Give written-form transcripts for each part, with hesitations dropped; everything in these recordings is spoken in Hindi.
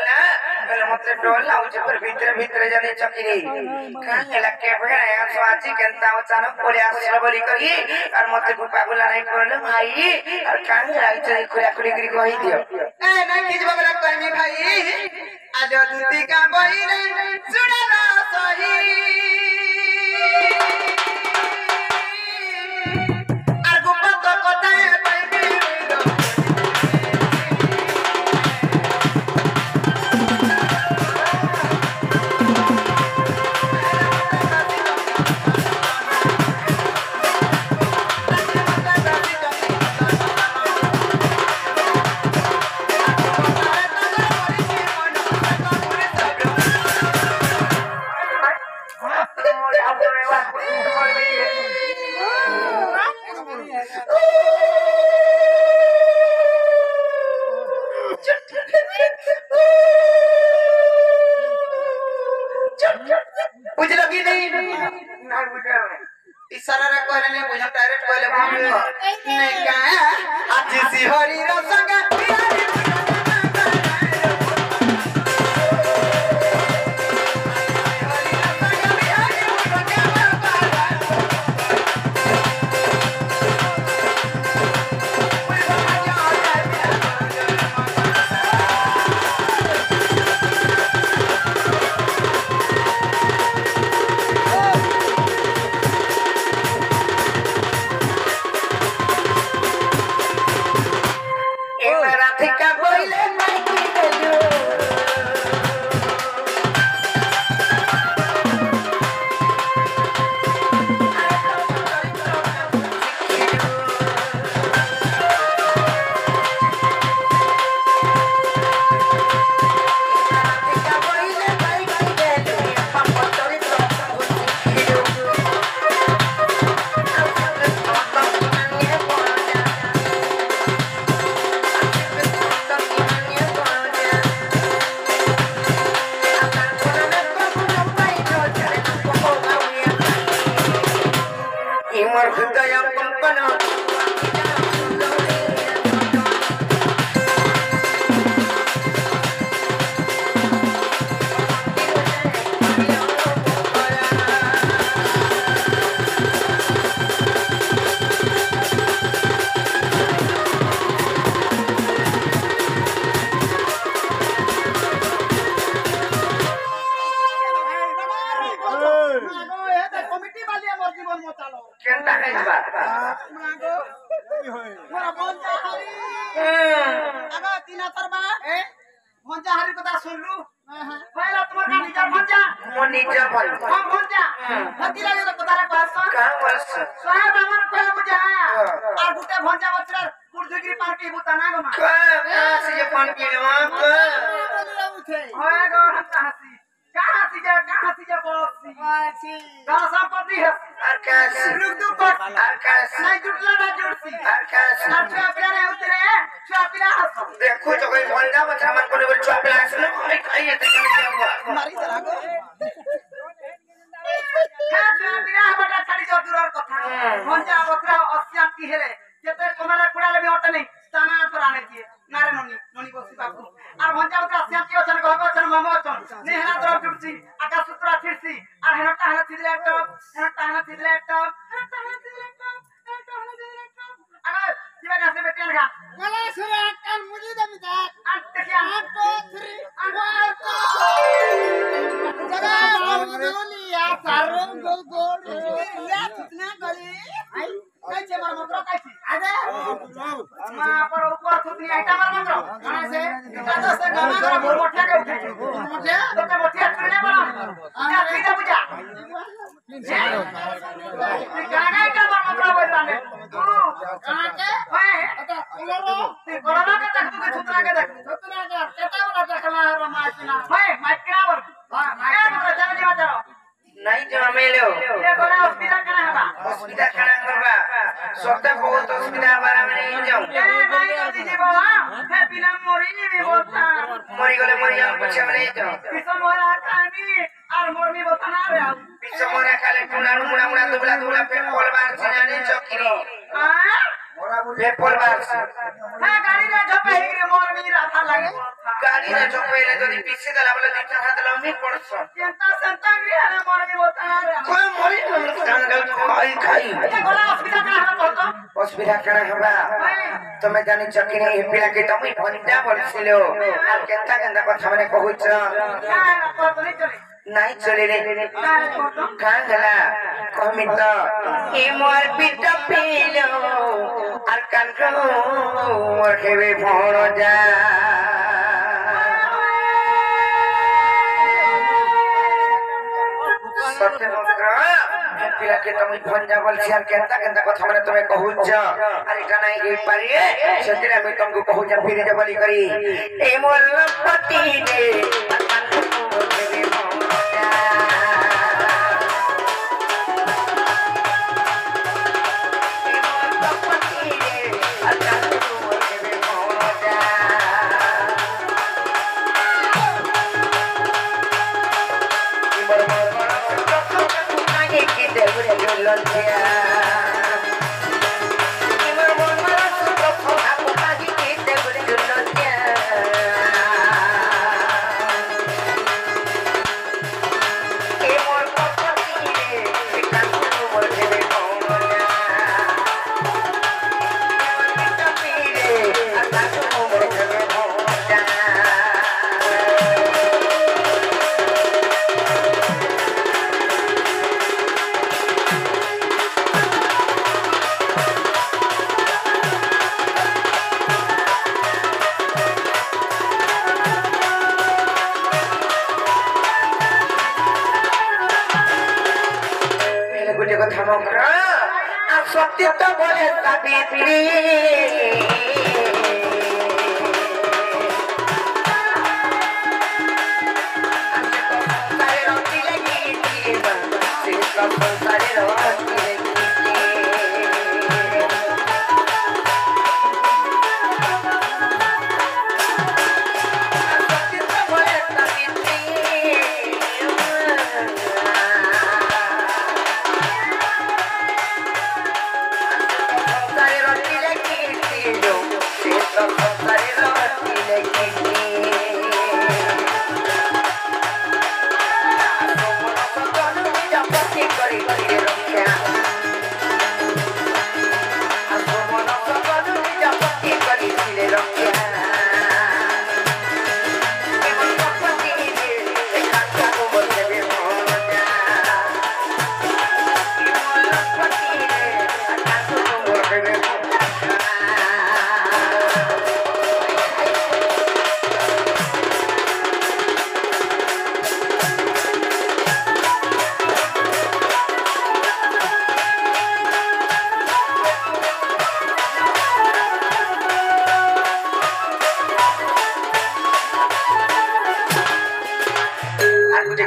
बोला बोले मतलब डोल लाउच पर भीतर जाने चकिरी काहे लके भेड़ा या स्वाची केनता अचानक बोले आसला बोली करी और मते गुपा गुला नहीं करले भाई और काहे राइचे खुला खुली करी कहि दियो ए नहीं किछ बगला कहमी भाई आज दूती का बहिरे सुनला सही আর গুপা তো কথায় পাইবি इशारा रे कहले ने बुझा डायरेक्ट कहले नहीं का आज सिहरी रो संग देखो तो कोई भंडा बच्चा मन को बोल चुआ पिला सुनो कोई खाइए तो क्या हुआ मारी जरा को हां चुआ पिला बड़ा छाड़ी जो दूर कथा भंडा बकरा अस्याती हेले जेते कमला कुड़ा ले ओटे नहीं ताना पर आने दिए नारे ननी बसी बाबू और भंडा बकरा अस्याती अछन गहब अछन मम अछन नेहरा दर जुटसी आकाश सूत्र छिरसी और हेनटा हन थिले एक अगर जीवा कैसे बेटे लगा मला सुरा कान मुली दमिता अंत क्या 1 2 3 जगा बोलिया सारम गोल गोल या कितना गली आई कैसे मर मंत्र कैसी अरे मां पर ऊपर सुतनी आइटा मर मंत्र कहां से दादा से गाना करा मोर मोठिया के उठे मोठिया तो मोठिया चुने बना क्या सीधा बुझा गाना का मर मंत्र बोलता ने तू कहां के कोरोना के तक तू छुतरा के केता वाला देखला रमाइना भाई माइकड़ा बर हां माइकड़ा चल दिया जाओ नहीं जो मेलो ये कोना हॉस्पिटल कना है हॉस्पिटल कना करबा सबसे बहुत हॉस्पिटल बारे में नहीं जाऊं ए नहीं कर दीजिए बाबा है बिना मोरी नहीं भी बोलता मरी गले मरी हम पूछे में नहीं जाऊं किसो मोरा कानी और मोर में बोलता ना रे पिछो मोरा खाले टुनानु मुड़ा मुड़ा दुबला पे पोल बार चिनानी चौकीरी हां पे पोल बार हां गाड़ी रे झपे ही रे मोर में राथा लगे गाड़ी रे चपेले जदी पीछे देला बोले दिखता हाथ लम्बी पड़छ केंता संता गृह रे मरबी होता रे कोई मरी संगल खाई खाई ये गोला हॉस्पिटल का हम कहतो हॉस्पिटल कणा हबा तमे जानि चकिनी हे पिला के तमे भंडा बोलसिलो आ केंता केंता কথা মানে কহুছ क्या कहतो नहीं चले নাই চলে রে क्या कहतो কাঙ্গলা কমি তো এ মোর পিট পিলো আর কানকো মোর হেবে ভণ যা সত্য মকরা পিলা কে তুমি ভঞ্জা বলছি আর কেনতা কেনতা কথা মানে তুমি কহুছ আর এটা নাই এই পারি সেদিন আমি তোমাকে কহুছ ফিরে যাব বলি করি এ মোর পতি রে আর কানকো মোর হেবে ভণ যা সত্যি তো বলে সাবিত্রী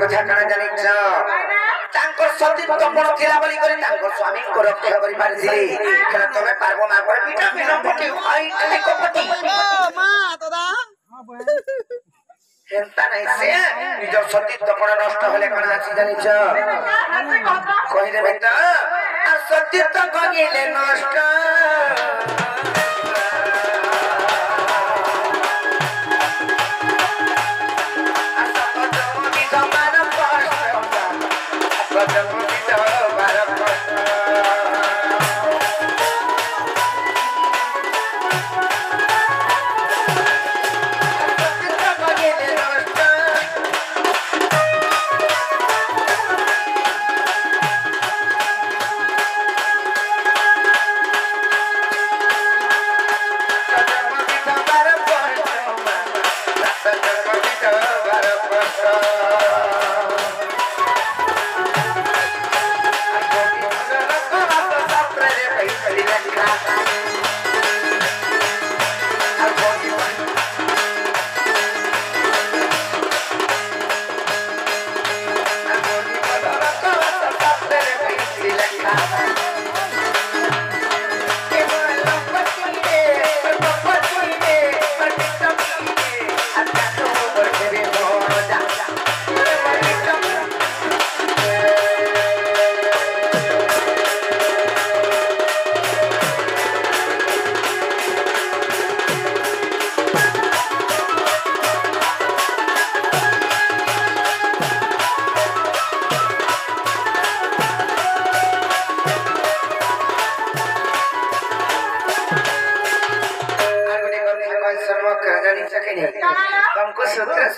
কথা কানা জানিছ তাঙ্কর সতীত্ব কোন ଥିଲା বলি করে তাঙ্কর স্বামী কো রক্ষা করি পারিছিলি কেন তুমি পারবো না করে পিটা পিলম পটি আই খালি কপটি মা তোদা এন্তা নাই সে নিজ সতীত্ব কোন নষ্ট হলে কোন আছে জানিছ কই দেবে তো আর সতীত্ব গিলে নষ্ট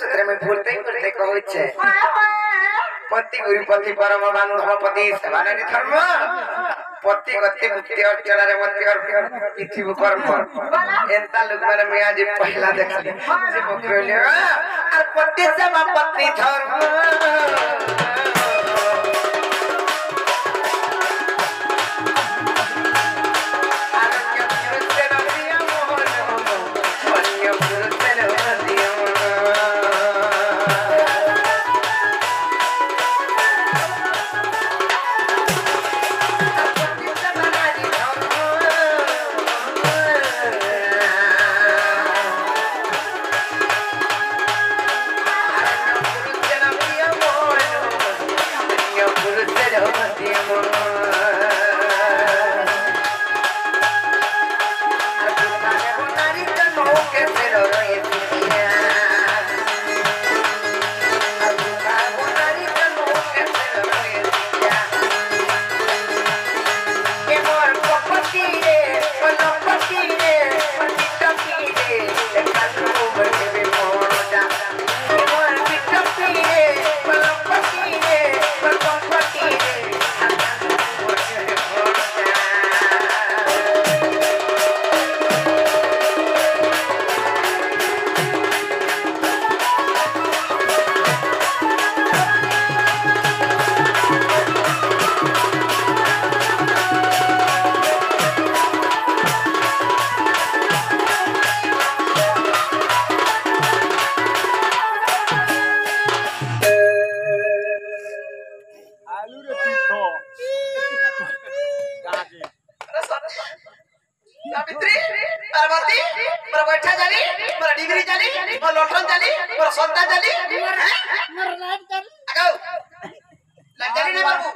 सूत्र में भूलते कहूचे पति गुरुपति परम बांधव पति सेवानी धर्म पति गति मुक्ति अर्चन रे मति और किछि कर्म एंता लोग माने मैं आज पहला देखले जे कहले और पति सेवा पत्नी धर्म सावित्री पार्वती पर बैठा जाली पर डिग्री जाली पर लोटन जाली पर सत्ता जाली मोर लाइट कर आगो लाइट जाली नहीं बाबू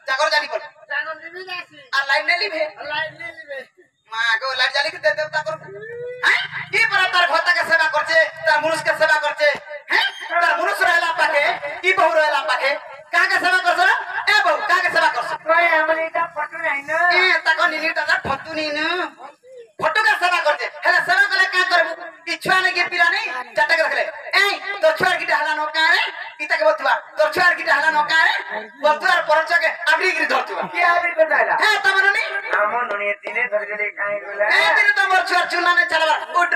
जागर जाली पर जानो निबी जासी आ लाइट नहीं लिबे मां आगो लाइट जाली के दे देवता कर हैं की पर तार घोता के सेवा करछे तार मनुष्य के सेवा करछे हैं तार मनुष्य रहला पाके की बहु रहला पाके का के सेवा करछ ए बहु का के सेवा करछ कोई हमनी ता फटू नहीं न ए ताको निनी ता फटू नहीं न फटू का सेवा करछे हेला सेवा करे का करबू इच्छा नहीं के पिला नहीं जटक रखले ए तो छुआर की हला न का रे इता के बोलतवा तो छुआर की हला न का रे बोलतवा परच के आगरी गिरी धरतवा की आबी बताला हे तमन नी हमो ननी दिने धर गेले काहे गेला ए दिन तो मोर छुआर चुला ने चलबा उठ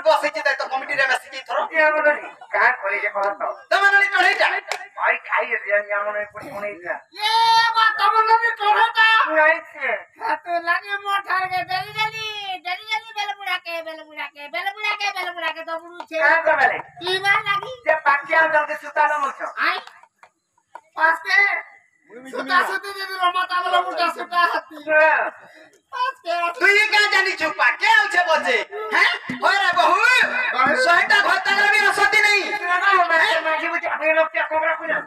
बस इति तो कमिटी रे बसी थरो की हमो ननी का करे जे कहत तमन नी चढ़ै जा भाई खाई रे हमो ननी कुछ होने जा ये बात तमन ने तोड़ता नहीं से तो लागे मोटर के जल्दी बेल बुढ़ा के तो बुढ़ू छे का करले की बार लागी जे पाकिया जल्दी सुतालो मछो आई पास के सुता जे रमाता वाला मुटा सुता हाथी पास के तू ये क्या जानी चुपा के उछे बजे हैं होय रे बहू सोहटा घोता रे भी असती नहीं माजी बुझे अपने लोग क्या कोबरा कुना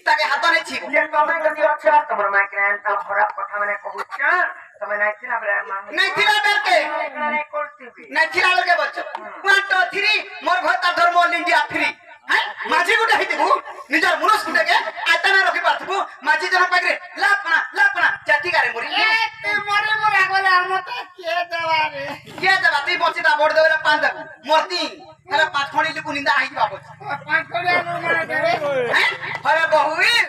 ताके हाथ नहीं छी ये कमेंट करती अच्छा तमर माइक्रेन ता खराब कथा माने कहूछ तमे नहीं थिना बरे मांग नहीं थिला बेर के नहीं करती भी नहीं थिला बेर के बच्चो 1 2 3 मोर घोता धर्म ऑल इंडिया फ्री हैं माझी गुटे हितबू निजर मुनस गुटे के आतना रखि पाथबू माझी जन पागरे लापना जाति गारे मोरी ए मोरे मोरा गोला मते के देवा रे के देबा ती बचिता बोर्ड देला 5 दे मोरती हेला 5 खणी लिकु निंदा आही बाबू 5 कोड़े मारे देवे हैं अरे बहुवीर